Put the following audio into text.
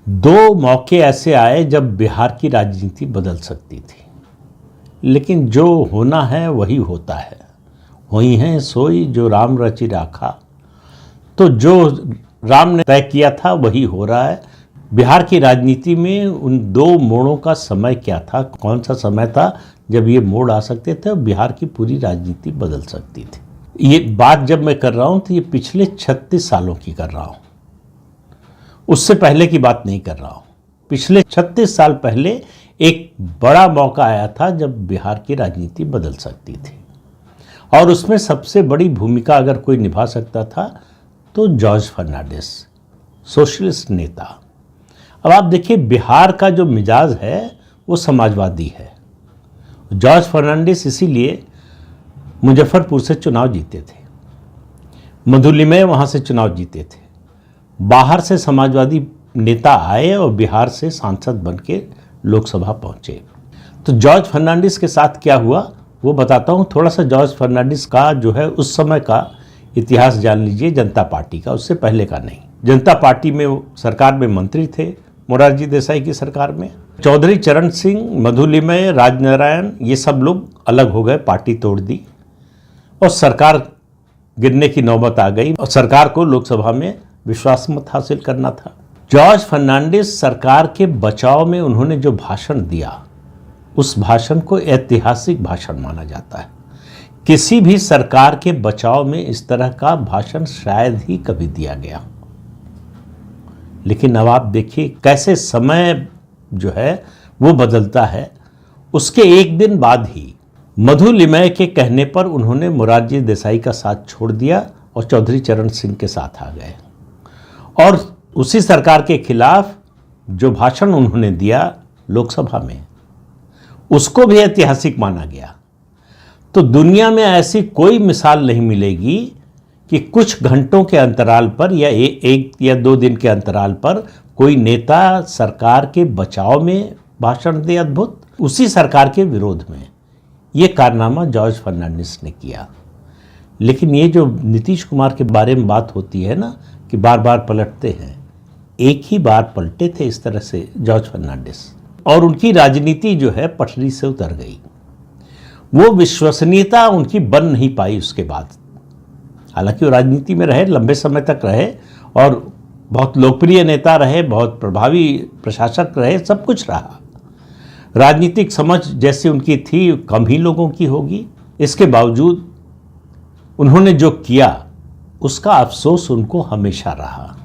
दो मौके ऐसे आए जब बिहार की राजनीति बदल सकती थी, लेकिन जो होना है वही होता है। वही है सोई जो राम रचि राखा। तो जो राम ने तय किया था वही हो रहा है। बिहार की राजनीति में उन दो मोड़ों का समय क्या था, कौन सा समय था जब ये मोड़ आ सकते थे और बिहार की पूरी राजनीति बदल सकती थी। ये बात जब मैं कर रहा हूँ तो ये पिछले 36 सालों की कर रहा हूँ, उससे पहले की बात नहीं कर रहा हूँ। पिछले 36 साल पहले एक बड़ा मौका आया था जब बिहार की राजनीति बदल सकती थी, और उसमें सबसे बड़ी भूमिका अगर कोई निभा सकता था तो जॉर्ज फर्नांडिस, सोशलिस्ट नेता। अब आप देखिए, बिहार का जो मिजाज है वो समाजवादी है। जॉर्ज फर्नांडिस इसीलिए मुजफ्फरपुर से चुनाव जीते थे, मधुलिमय वहाँ से चुनाव जीते थे। बाहर से समाजवादी नेता आए और बिहार से सांसद बन के लोकसभा पहुँचे। तो जॉर्ज फर्नांडिस के साथ क्या हुआ वो बताता हूँ। थोड़ा सा जॉर्ज फर्नांडिस का जो है उस समय का इतिहास जान लीजिए, जनता पार्टी का, उससे पहले का नहीं। जनता पार्टी में वो सरकार में मंत्री थे, मोरारजी देसाई की सरकार में। चौधरी चरण सिंह, मधुलिमय, राजनारायण, ये सब लोग अलग हो गए, पार्टी तोड़ दी और सरकार गिरने की नौबत आ गई और सरकार को लोकसभा में विश्वास मत हासिल करना था। जॉर्ज फर्नांडिस सरकार के बचाव में उन्होंने जो भाषण दिया, उस भाषण को ऐतिहासिक भाषण माना जाता है। किसी भी सरकार के बचाव में इस तरह का भाषण शायद ही कभी दिया गया। लेकिन अब आप देखिए कैसे समय जो है वो बदलता है। उसके एक दिन बाद ही मधुलिमय के कहने पर उन्होंने मोरारजी देसाई का साथ छोड़ दिया और चौधरी चरण सिंह के साथ आ गए, और उसी सरकार के खिलाफ जो भाषण उन्होंने दिया लोकसभा में, उसको भी ऐतिहासिक माना गया। तो दुनिया में ऐसी कोई मिसाल नहीं मिलेगी कि कुछ घंटों के अंतराल पर या एक या दो दिन के अंतराल पर कोई नेता सरकार के बचाव में भाषण दे अद्भुत, उसी सरकार के विरोध में। ये कारनामा जॉर्ज फर्नांडिस ने किया। लेकिन ये जो नीतीश कुमार के बारे में बात होती है ना कि बार बार पलटते हैं, एक ही बार पलटे थे इस तरह से जॉर्ज फर्नांडिस, और उनकी राजनीति जो है पटरी से उतर गई। वो विश्वसनीयता उनकी बन नहीं पाई उसके बाद। हालांकि वो राजनीति में रहे, लंबे समय तक रहे और बहुत लोकप्रिय नेता रहे, बहुत प्रभावी प्रशासक रहे, सब कुछ रहा। राजनीतिक समझ जैसी उनकी थी कम ही लोगों की होगी। इसके बावजूद उन्होंने जो किया उसका अफसोस उनको हमेशा रहा।